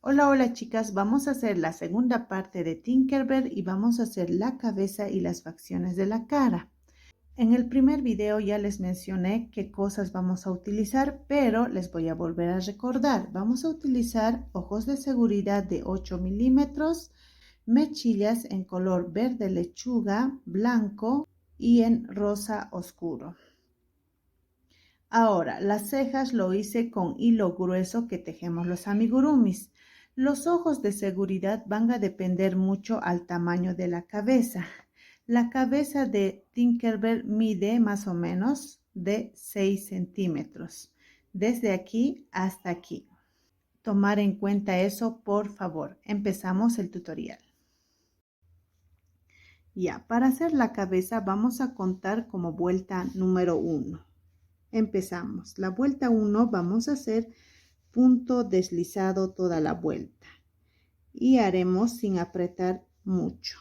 Hola, hola chicas, vamos a hacer la segunda parte de Tinkerbell y vamos a hacer la cabeza y las facciones de la cara. En el primer video ya les mencioné qué cosas vamos a utilizar, pero les voy a volver a recordar. Vamos a utilizar ojos de seguridad de 8 milímetros, mechillas en color verde lechuga, blanco y en rosa oscuro. Ahora, las cejas lo hice con hilo grueso que tejemos los amigurumis. Los ojos de seguridad van a depender mucho al tamaño de la cabeza. La cabeza de Tinkerbell mide más o menos de 6 centímetros, desde aquí hasta aquí. Tomar en cuenta eso, por favor. Empezamos el tutorial. Ya, para hacer la cabeza vamos a contar como vuelta número 1. Empezamos. La vuelta 1 vamos a hacer punto deslizado toda la vuelta y haremos sin apretar mucho.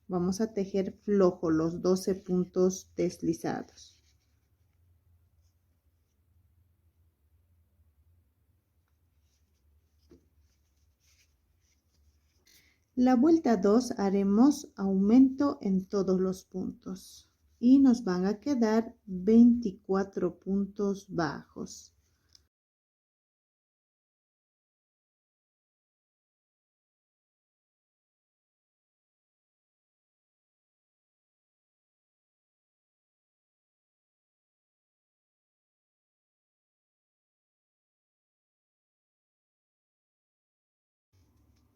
Vamos a tejer flojo los 12 puntos deslizados. La vuelta 2 haremos aumento en todos los puntos y nos van a quedar 24 puntos bajos.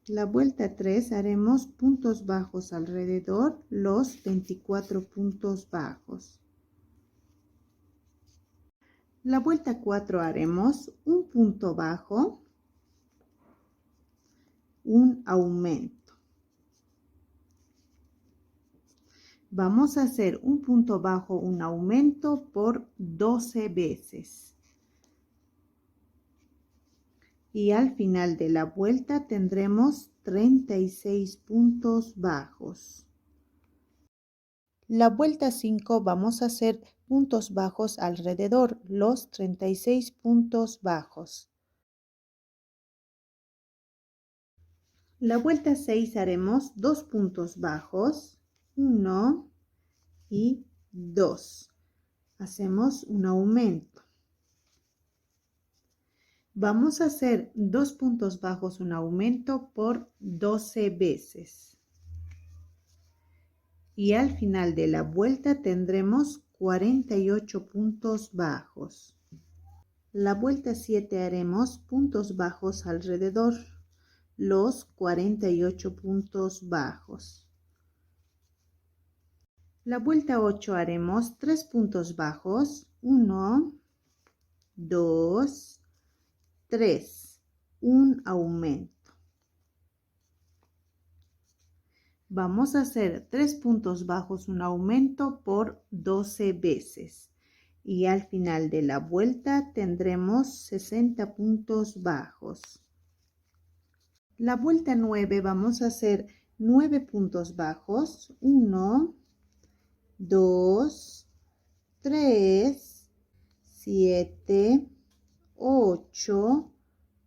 La vuelta 3 haremos puntos bajos alrededor, los 24 puntos bajos. La vuelta 4 haremos un punto bajo, un aumento. Vamos a hacer un punto bajo, un aumento por 12 veces. Y al final de la vuelta tendremos 36 puntos bajos. La vuelta 5 vamos a hacer puntos bajos alrededor, los 36 puntos bajos. La vuelta 6 haremos 2 puntos bajos, 1 y 2. Hacemos un aumento. Vamos a hacer 2 puntos bajos, un aumento por 12 veces. Y al final de la vuelta tendremos 48 puntos bajos. La vuelta 7 haremos puntos bajos alrededor, los 48 puntos bajos. La vuelta 8 haremos 3 puntos bajos, 1, 2, 3, un aumento. Vamos a hacer 3 puntos bajos, un aumento por 12 veces. Y al final de la vuelta tendremos 60 puntos bajos. La vuelta 9 vamos a hacer 9 puntos bajos, 1, 2, 3, 7, 8,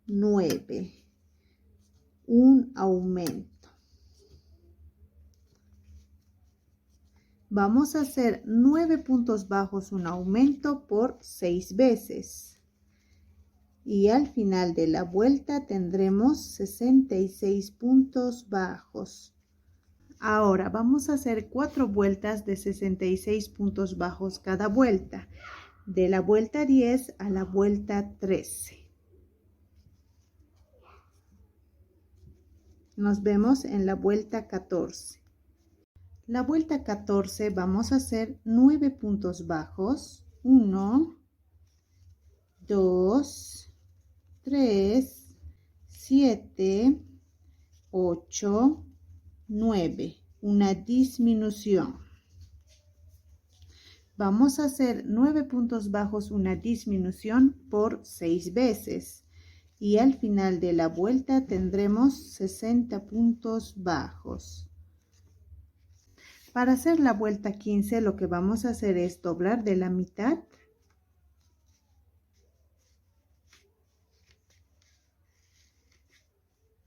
9, un aumento. Vamos a hacer 9 puntos bajos, un aumento por 6 veces. Y al final de la vuelta tendremos 66 puntos bajos. Ahora vamos a hacer 4 vueltas de 66 puntos bajos cada vuelta, de la vuelta 10 a la vuelta 13. Nos vemos en la vuelta 14. La vuelta 14 vamos a hacer 9 puntos bajos, 1, 2, 3, 7, 8, 9, una disminución. Vamos a hacer 9 puntos bajos, una disminución por 6 veces. Y al final de la vuelta tendremos 60 puntos bajos. Para hacer la vuelta 15 lo que vamos a hacer es doblar de la mitad.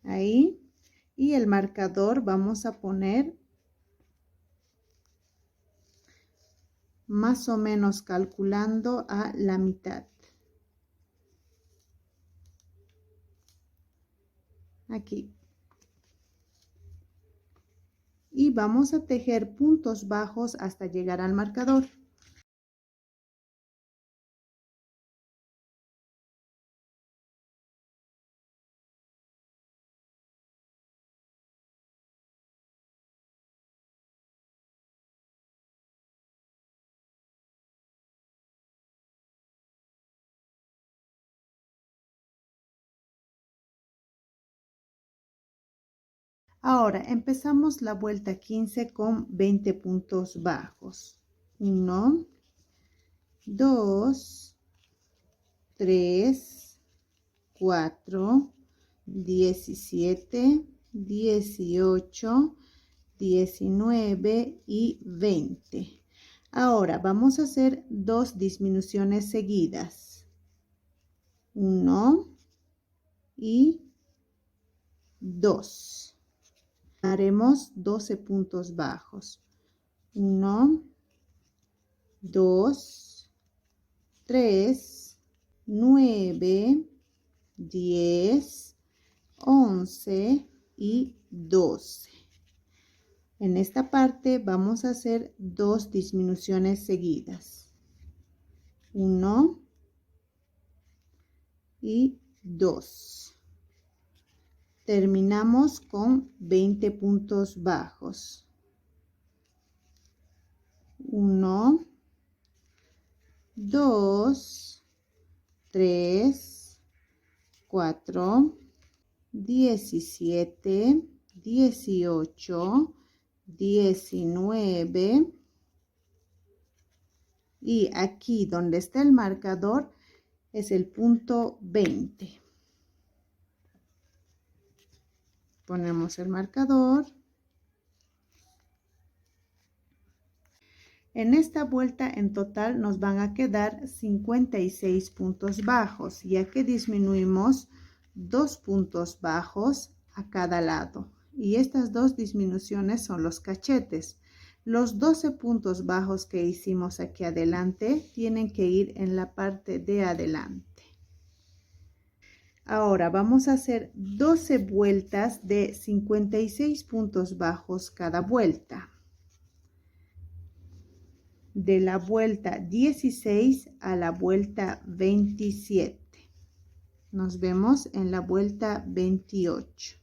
ahí, y el marcador vamos a poner más o menos calculando a la mitad. Aquí. Y vamos a tejer puntos bajos hasta llegar al marcador. Ahora empezamos la vuelta 15 con 20 puntos bajos. 1, 2, 3, 4, 17, 18, 19 y 20. Ahora vamos a hacer dos disminuciones seguidas. 1 y 2. Haremos 12 puntos bajos. 1, 2, 3, 9, 10, 11 y 12. En esta parte vamos a hacer dos disminuciones seguidas. 1 y 2. Terminamos con 20 puntos bajos. 1, 2, 3, 4, 17, 18, 19 y aquí donde está el marcador es el punto 20. Ponemos el marcador. En esta vuelta en total nos van a quedar 56 puntos bajos, ya que disminuimos 2 puntos bajos a cada lado. Y estas dos disminuciones son los cachetes. Los 12 puntos bajos que hicimos aquí adelante tienen que ir en la parte de adelante. Ahora vamos a hacer 12 vueltas de 56 puntos bajos cada vuelta. De la vuelta 16 a la vuelta 27. Nos vemos en la vuelta 28.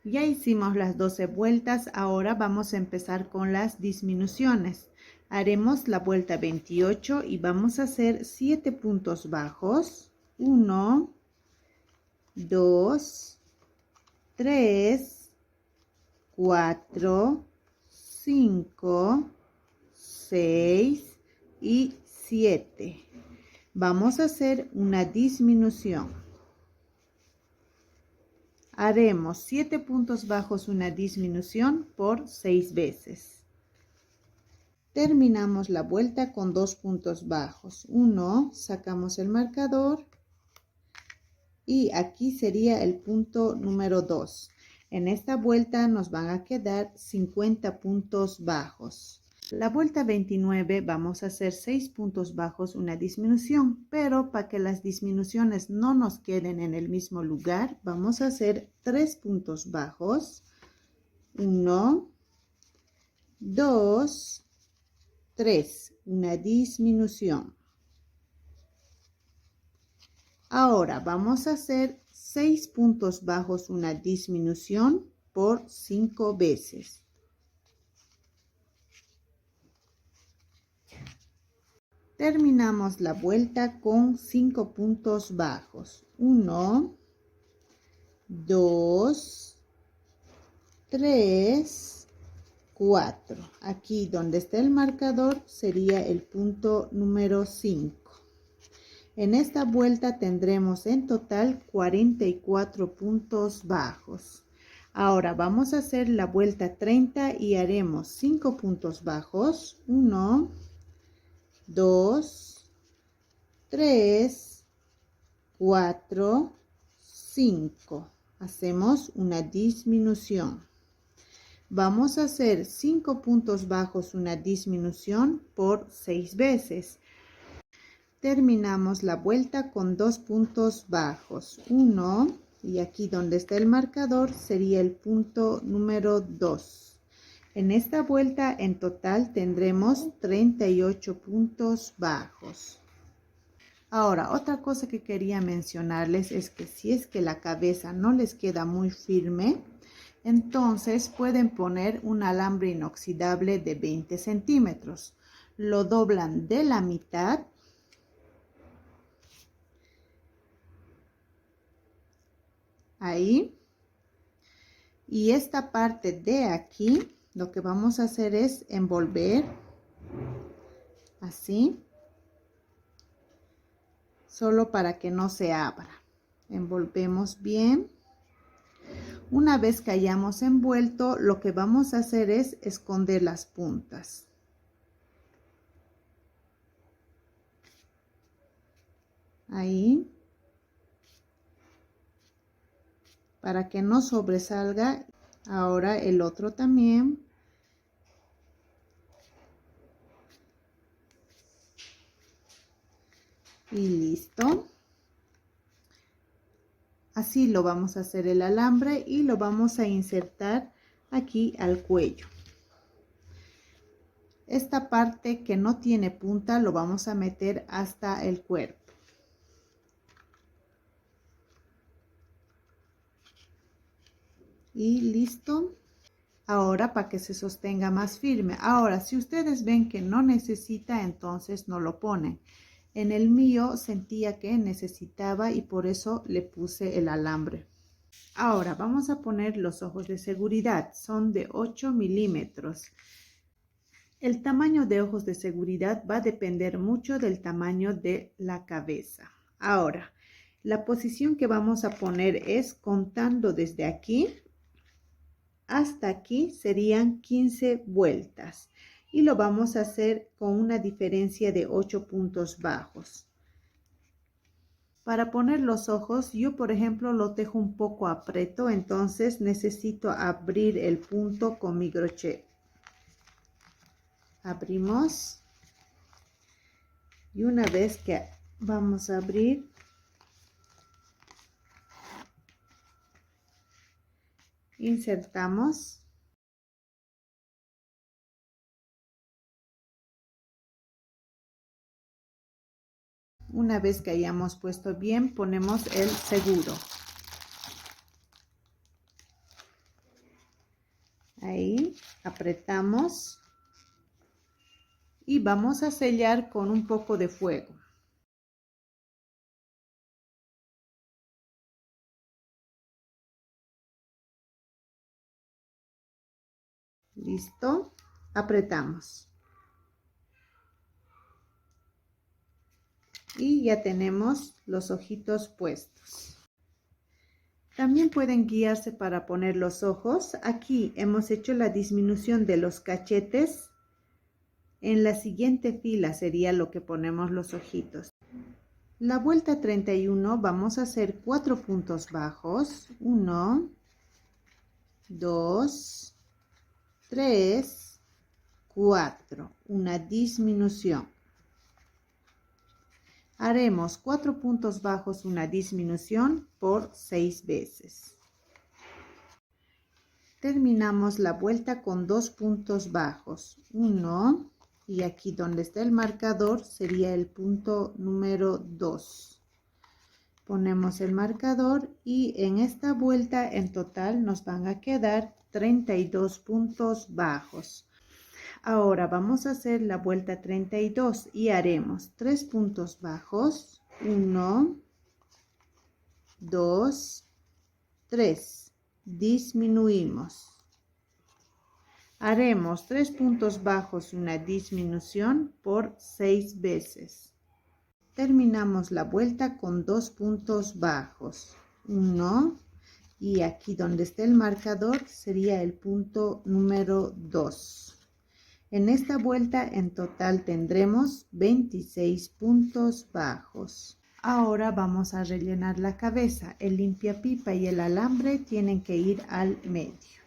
Ya hicimos las 12 vueltas, ahora vamos a empezar con las disminuciones. Haremos la vuelta 28 y vamos a hacer 7 puntos bajos. 1, 2, 3, 4, 5, 6 y 7. Vamos a hacer una disminución. Haremos 7 puntos bajos, una disminución por 6 veces. Terminamos la vuelta con 2 puntos bajos. 1, sacamos el marcador y aquí sería el punto número 2. En esta vuelta nos van a quedar 50 puntos bajos. La vuelta 29 vamos a hacer 6 puntos bajos, una disminución, pero para que las disminuciones no nos queden en el mismo lugar, vamos a hacer 3 puntos bajos. 1, 2, 3, una disminución. Ahora vamos a hacer 6 puntos bajos, una disminución por 5 veces. Terminamos la vuelta con 5 puntos bajos. 1, 2, 3, 4. Aquí donde está el marcador sería el punto número 5. En esta vuelta tendremos en total 44 puntos bajos. Ahora vamos a hacer la vuelta 30 y haremos 5 puntos bajos. 1, 2, 3, 4, 5. Hacemos una disminución. Vamos a hacer 5 puntos bajos, una disminución por 6 veces. Terminamos la vuelta con 2 puntos bajos. 1 y aquí donde está el marcador sería el punto número 2. En esta vuelta en total tendremos 38 puntos bajos. Ahora, otra cosa que quería mencionarles es que si es que la cabeza no les queda muy firme, entonces pueden poner un alambre inoxidable de 20 centímetros. Lo doblan de la mitad. Ahí. Y esta parte de aquí, lo que vamos a hacer es envolver así. Solo para que no se abra. Envolvemos bien. Una vez que hayamos envuelto, lo que vamos a hacer es esconder las puntas. Ahí. Para que no sobresalga. Ahora el otro también. Y listo. Así lo vamos a hacer el alambre y lo vamos a insertar aquí al cuello. Esta parte que no tiene punta lo vamos a meter hasta el cuerpo. Y listo. Ahora para que se sostenga más firme. Ahora, si ustedes ven que no necesita, entonces no lo ponen. En el mío sentía que necesitaba y por eso le puse el alambre. Ahora vamos a poner los ojos de seguridad. Son de 8 milímetros. El tamaño de ojos de seguridad va a depender mucho del tamaño de la cabeza. Ahora, la posición que vamos a poner es contando desde aquí hasta aquí serían 15 vueltas. Y lo vamos a hacer con una diferencia de 8 puntos bajos. Para poner los ojos, yo por ejemplo lo dejo un poco apreto, entonces necesito abrir el punto con mi crochet. Abrimos. Y una vez que vamos a abrir, insertamos. Una vez que hayamos puesto bien, ponemos el seguro. Ahí, apretamos. Y vamos a sellar con un poco de fuego. Listo. Apretamos. Y ya tenemos los ojitos puestos. También pueden guiarse para poner los ojos. Aquí hemos hecho la disminución de los cachetes. En la siguiente fila sería lo que ponemos los ojitos. La vuelta 31 vamos a hacer 4 puntos bajos. 1, 2, 3, 4. Una disminución. Haremos 4 puntos bajos, una disminución por 6 veces. Terminamos la vuelta con 2 puntos bajos. 1 y aquí donde está el marcador sería el punto número 2. Ponemos el marcador y en esta vuelta en total nos van a quedar 32 puntos bajos. Ahora vamos a hacer la vuelta 32 y haremos 3 puntos bajos. 1, 2, 3. Disminuimos. Haremos 3 puntos bajos, una disminución por 6 veces. Terminamos la vuelta con 2 puntos bajos. 1 y aquí donde está el marcador sería el punto número 2. En esta vuelta en total tendremos 26 puntos bajos. Ahora vamos a rellenar la cabeza. El limpiapipa y el alambre tienen que ir al medio.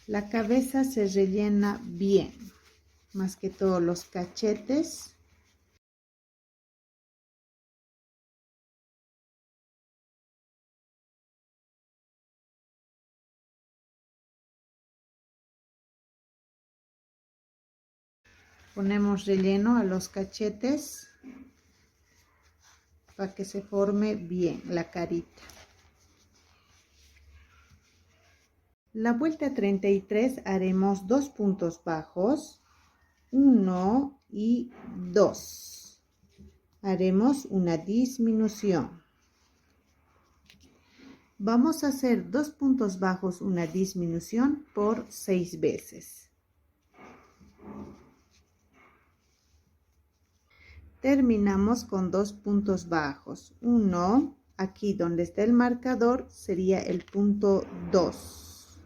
La cabeza se rellena bien, más que todo los cachetes. Ponemos relleno a los cachetes para que se forme bien la carita. La vuelta 33 haremos 2 puntos bajos, 1 y 2. Haremos una disminución. Vamos a hacer 2 puntos bajos, una disminución por 6 veces. Terminamos con 2 puntos bajos. 1, aquí donde está el marcador, sería el punto 2.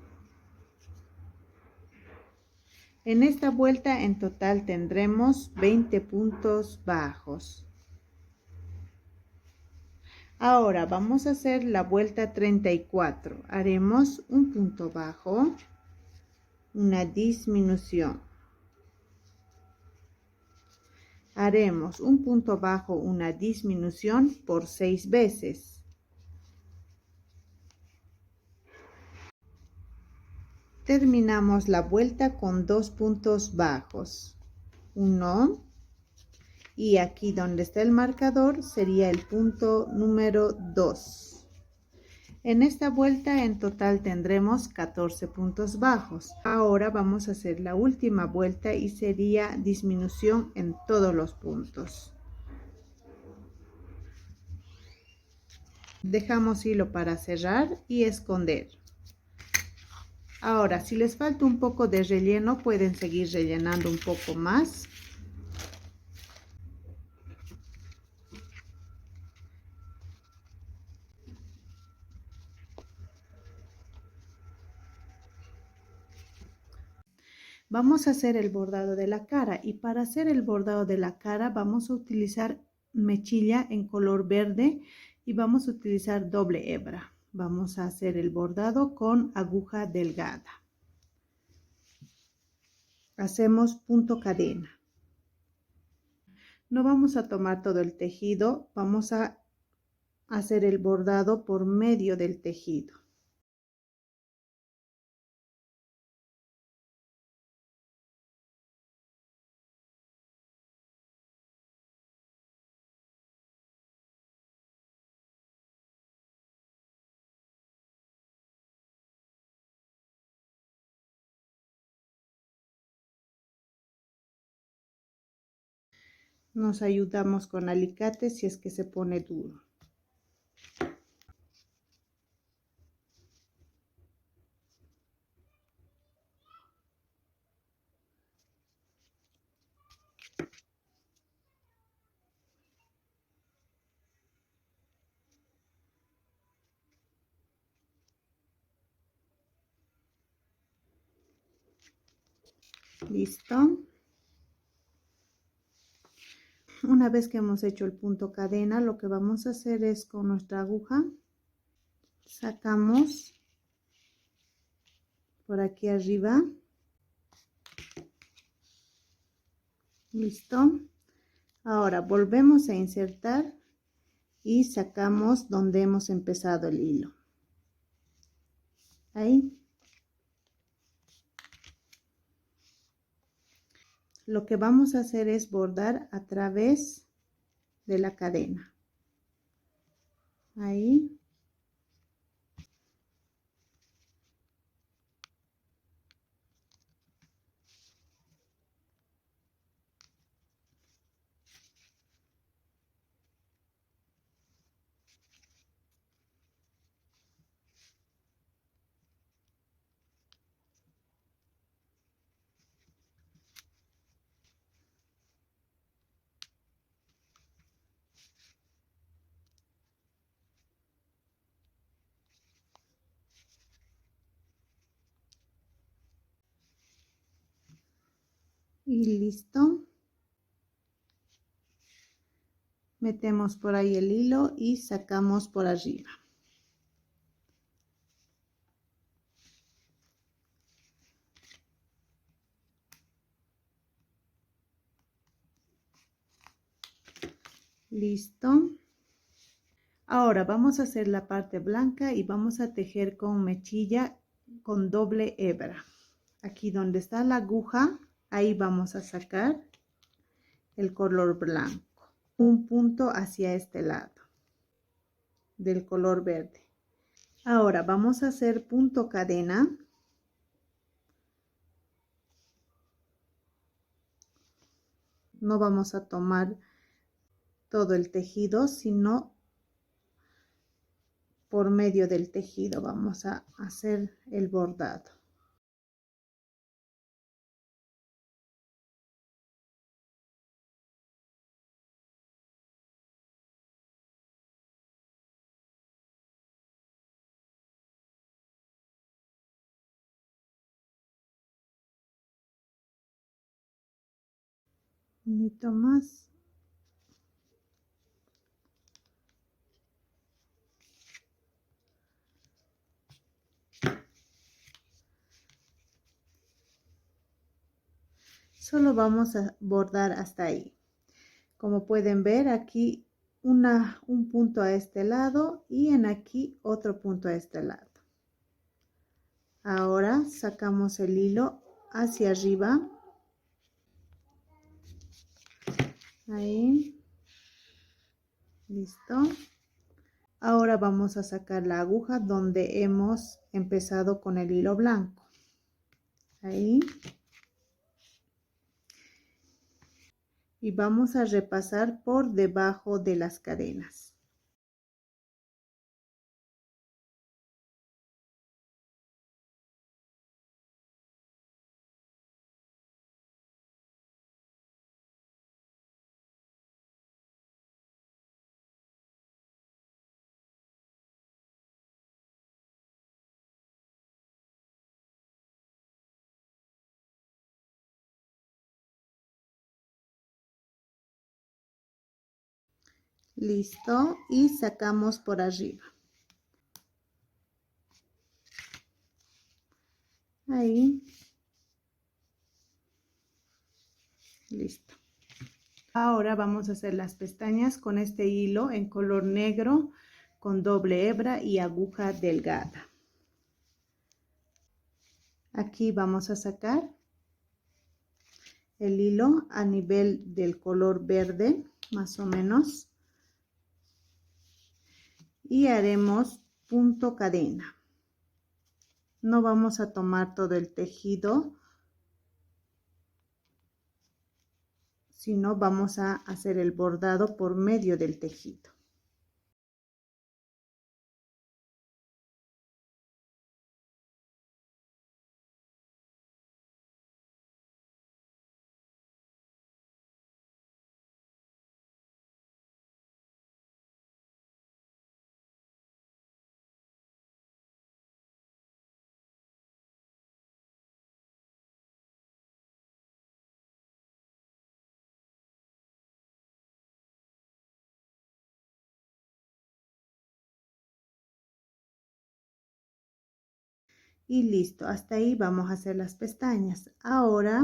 En esta vuelta en total tendremos 20 puntos bajos. Ahora vamos a hacer la vuelta 34. Haremos un punto bajo, una disminución. Haremos un punto bajo, una disminución por 6 veces. Terminamos la vuelta con 2 puntos bajos. 1. Y aquí donde está el marcador sería el punto número 2. En esta vuelta en total tendremos 14 puntos bajos. Ahora vamos a hacer la última vuelta y sería disminución en todos los puntos. Dejamos hilo para cerrar y esconder. Ahora, si les falta un poco de relleno, pueden seguir rellenando un poco más. Vamos a hacer el bordado de la cara y para hacer el bordado de la cara vamos a utilizar mechilla en color verde y vamos a utilizar doble hebra. Vamos a hacer el bordado con aguja delgada. Hacemos punto cadena. No vamos a tomar todo el tejido, vamos a hacer el bordado por medio del tejido. Nos ayudamos con alicate si es que se pone duro. Listo. Una vez que hemos hecho el punto cadena, lo que vamos a hacer es con nuestra aguja, sacamos por aquí arriba. Listo. Ahora volvemos a insertar y sacamos donde hemos empezado el hilo. Ahí. Lo que vamos a hacer es bordar a través de la cadena. Ahí. Y listo. metemos por ahí el hilo y sacamos por arriba. Listo. Ahora vamos a hacer la parte blanca y vamos a tejer con mechilla con doble hebra. Aquí donde está la aguja, ahí vamos a sacar el color blanco. Un punto hacia este lado del color verde. Ahora vamos a hacer punto cadena. No vamos a tomar todo el tejido, sino por medio del tejido vamos a hacer el bordado. Un poquito más. Solo vamos a bordar hasta ahí. Como pueden ver, aquí un punto a este lado y en aquí otro punto a este lado. Ahora sacamos el hilo hacia arriba. Ahí. Listo. Ahora vamos a sacar la aguja donde hemos empezado con el hilo blanco. Ahí. Y vamos a repasar por debajo de las cadenas. Listo, y sacamos por arriba. Ahí. Listo. Ahora vamos a hacer las pestañas con este hilo en color negro con doble hebra y aguja delgada. Aquí vamos a sacar el hilo a nivel del color verde, más o menos. Y haremos punto cadena. No vamos a tomar todo el tejido, sino vamos a hacer el bordado por medio del tejido. Y listo, hasta ahí vamos a hacer las pestañas. Ahora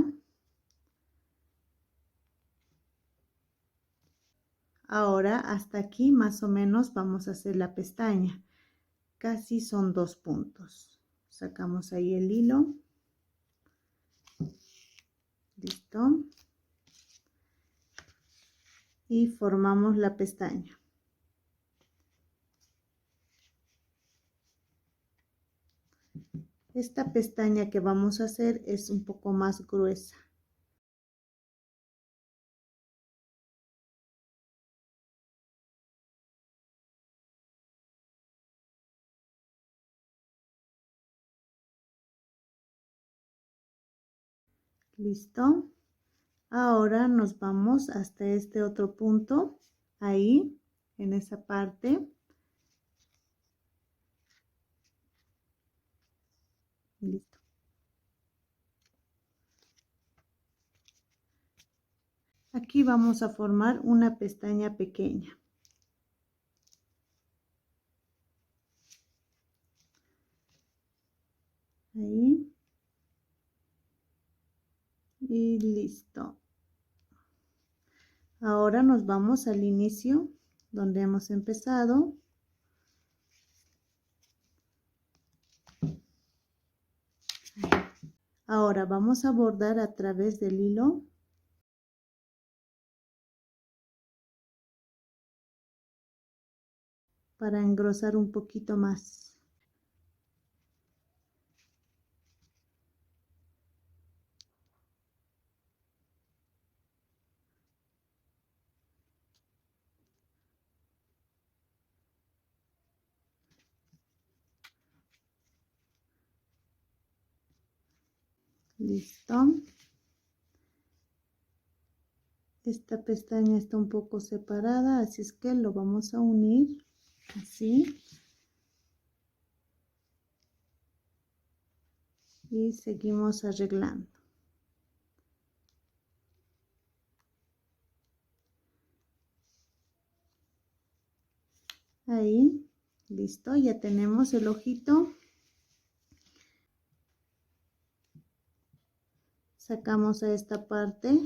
hasta aquí más o menos vamos a hacer la pestaña. Casi son 2 puntos. Sacamos ahí el hilo. Listo. Y formamos la pestaña. Esta pestaña que vamos a hacer es un poco más gruesa. Listo. Ahora nos vamos hasta este otro punto, ahí, en esa parte. Listo. Aquí vamos a formar una pestaña pequeña. Ahí. Y listo. Ahora nos vamos al inicio donde hemos empezado. Ahora vamos a bordar a través del hilo. Para engrosar un poquito más. Listo. Esta pestaña está un poco separada, así es que lo vamos a unir así. Y seguimos arreglando. Ahí, listo, ya tenemos el ojito. Sacamos a esta parte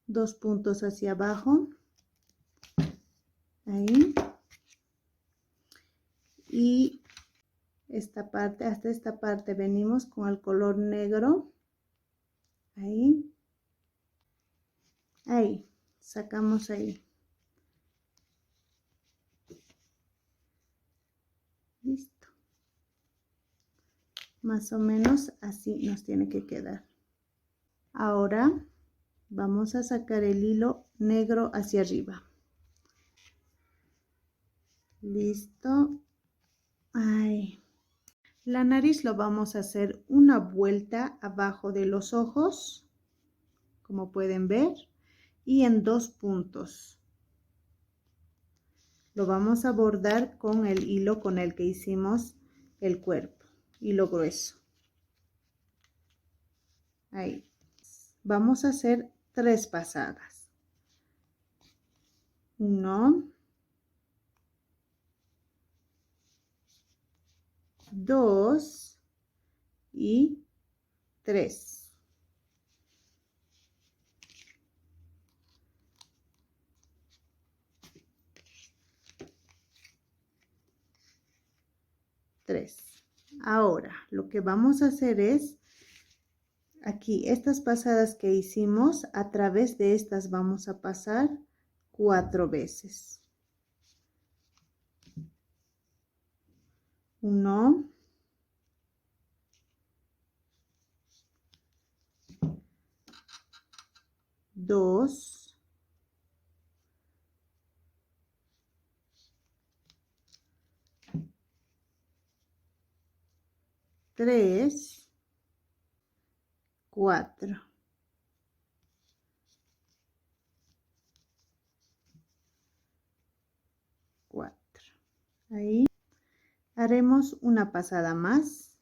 2 puntos hacia abajo. Ahí. Y esta parte, hasta esta parte venimos con el color negro. Ahí. Ahí, sacamos ahí. Listo. Más o menos así nos tiene que quedar. Ahora vamos a sacar el hilo negro hacia arriba. Listo. Ahí. La nariz lo vamos a hacer una vuelta abajo de los ojos, como pueden ver, y en 2 puntos. Lo vamos a bordar con el hilo con el que hicimos el cuerpo, hilo grueso. Ahí. Vamos a hacer 3 pasadas. 1, 2 y 3. Ahora lo que vamos a hacer es aquí estas pasadas que hicimos, a través de estas vamos a pasar 4 veces. 1, 2, 3, 4. Ahí haremos una pasada más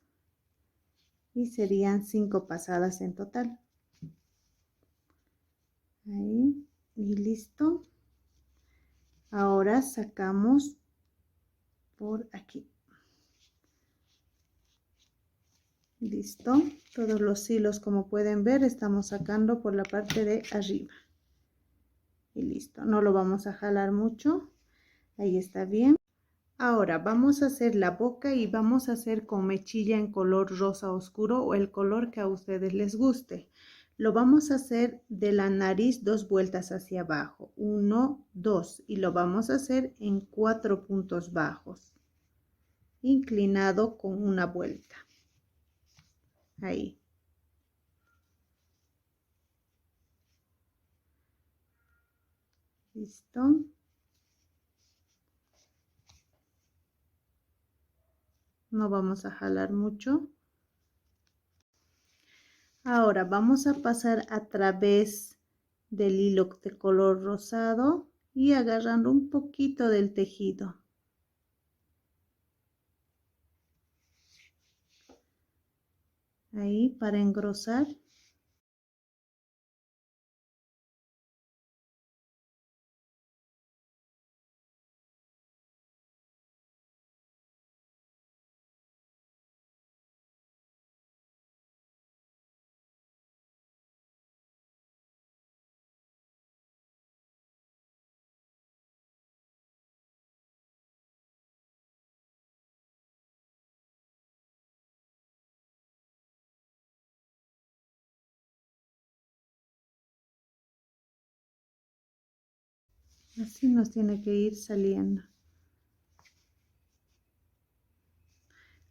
y serían 5 pasadas en total. Ahí, y listo. Ahora sacamos por aquí. Listo. Todos los hilos, como pueden ver, estamos sacando por la parte de arriba. Y listo. No lo vamos a jalar mucho. Ahí está bien. Ahora vamos a hacer la boca y vamos a hacer con mechilla en color rosa oscuro o el color que a ustedes les guste. Lo vamos a hacer de la nariz 2 vueltas hacia abajo. 1, 2 y lo vamos a hacer en 4 puntos bajos. Inclinado con una vuelta. Ahí. Listo. No vamos a jalar mucho. Ahora vamos a pasar a través del hilo de color rosado y agarrando un poquito del tejido. Ahí para engrosar. Así nos tiene que ir saliendo.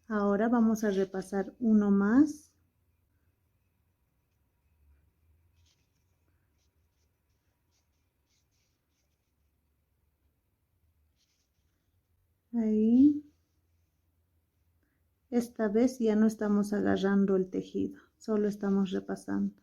Ahora vamos a repasar uno más. Ahí. Esta vez ya no estamos agarrando el tejido, solo estamos repasando.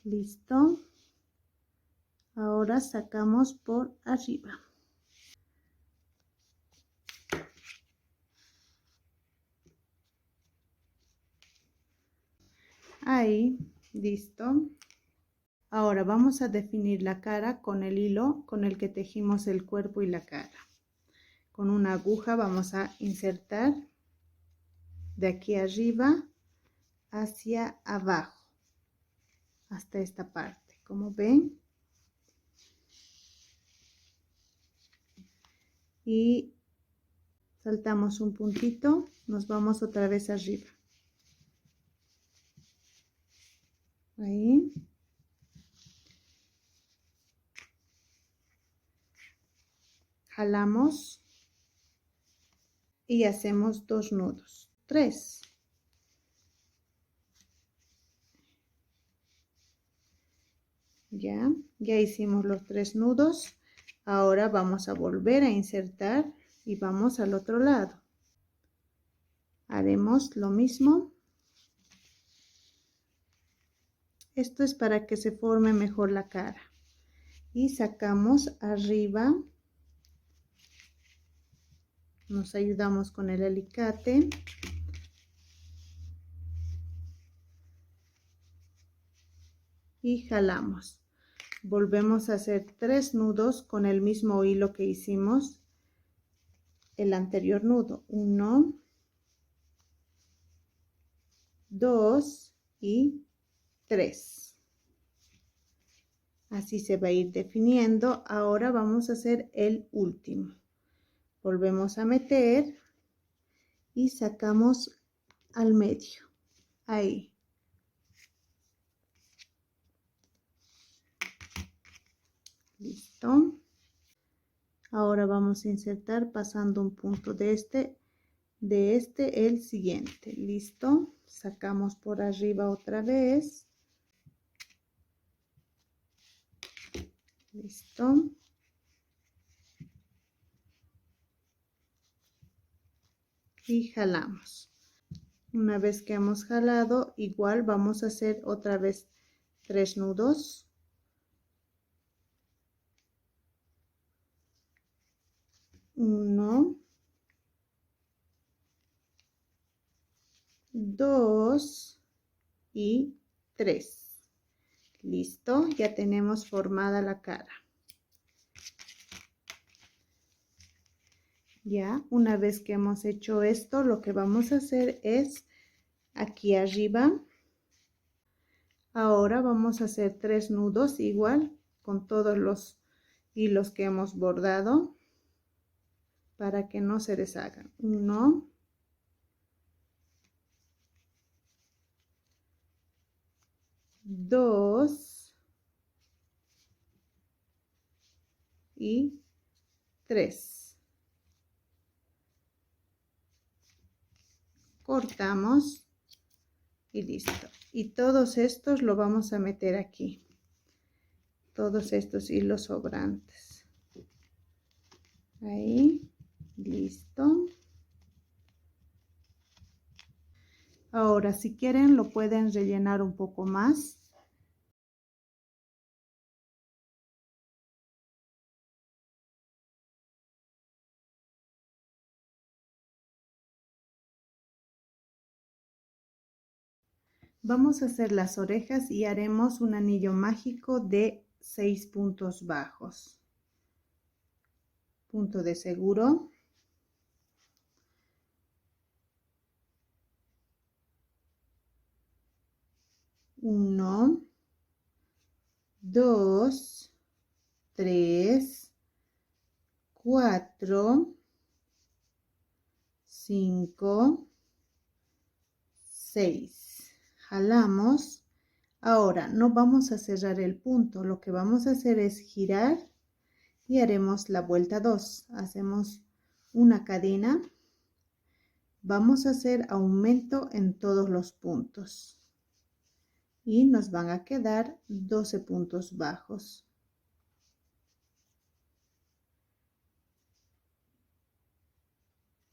Listo. Ahora sacamos por arriba. Ahí, listo. Ahora vamos a definir la cara con el hilo con el que tejimos el cuerpo y la cara. Con una aguja vamos a insertar de aquí arriba hacia abajo, hasta esta parte, como ven. Y saltamos un puntito, nos vamos otra vez arriba. Ahí. Jalamos y hacemos 2 nudos, 3. Ya hicimos los 3 nudos. Ahora vamos a volver a insertar y vamos al otro lado. Haremos lo mismo. Esto es para que se forme mejor la cara. Y sacamos arriba. Nos ayudamos con el alicate. Y jalamos. Volvemos a hacer 3 nudos con el mismo hilo que hicimos el anterior nudo. 1, 2 y 3. Así se va a ir definiendo. Ahora vamos a hacer el último. Volvemos a meter y sacamos al medio. Ahí. Listo. Ahora vamos a insertar pasando un punto de este el siguiente. Listo. Sacamos por arriba otra vez. Listo. Y jalamos. Una vez que hemos jalado, igual vamos a hacer otra vez 3 nudos. 1, 2 y 3. Listo, ya tenemos formada la cara. Ya, una vez que hemos hecho esto, lo que vamos a hacer es aquí arriba. Ahora vamos a hacer 3 nudos igual con todos los hilos que hemos bordado para que no se deshagan. 1, 2 y 3. Cortamos y listo. Y todos estos lo vamos a meter aquí. Todos estos hilos sobrantes. Ahí, listo. Ahora, si quieren, lo pueden rellenar un poco más. Vamos a hacer las orejas y haremos un anillo mágico de 6 puntos bajos. Punto de seguro. 1, 2, 3, 4, 5, 6. Jalamos. Ahora no vamos a cerrar el punto. Lo que vamos a hacer es girar y haremos la vuelta 2. Hacemos una cadena. Vamos a hacer aumento en todos los puntos. Y nos van a quedar 12 puntos bajos.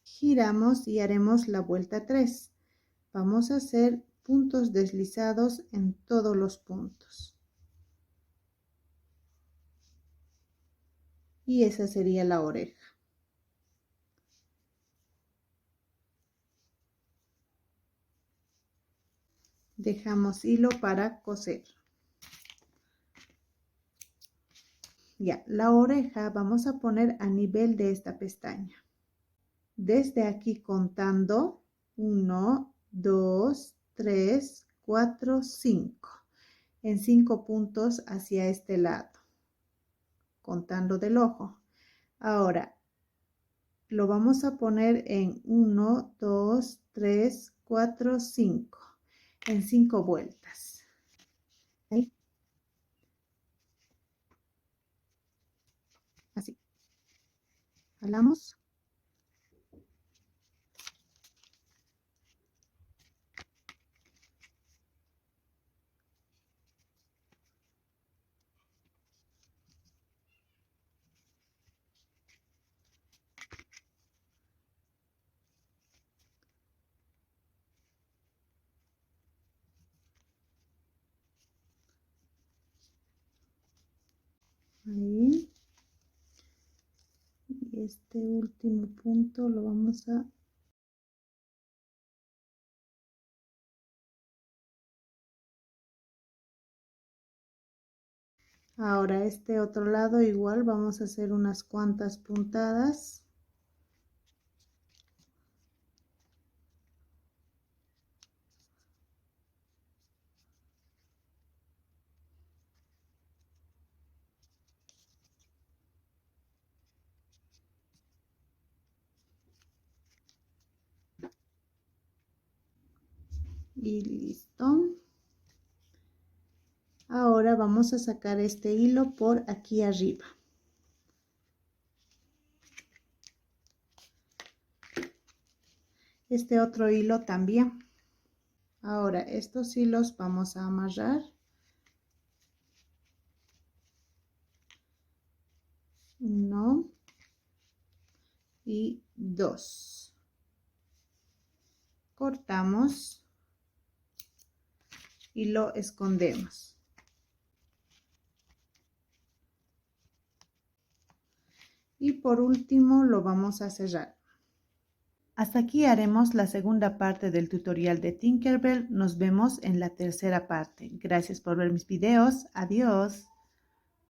Giramos y haremos la vuelta 3. Vamos a hacer puntos deslizados en todos los puntos. Y esa sería la oreja. Dejamos hilo para coser. Ya, la oreja vamos a poner a nivel de esta pestaña. Desde aquí contando 1, 2, 3, 4, 5. En 5 puntos hacia este lado. Contando del ojo. Ahora, lo vamos a poner en 1, 2, 3, 4, 5. En 5 vueltas. ¿Sí? Así. Jalamos. Ahí. Y este último punto lo vamos a ahora este otro lado igual vamos a hacer unas cuantas puntadas. Y listo. Ahora vamos a sacar este hilo por aquí arriba. Este otro hilo también. Ahora estos hilos vamos a amarrar. 1 y 2. Cortamos y lo escondemos. Y por último lo vamos a cerrar. Hasta aquí haremos la segunda parte del tutorial de Tinkerbell. Nos vemos en la tercera parte. Gracias por ver mis videos. Adiós.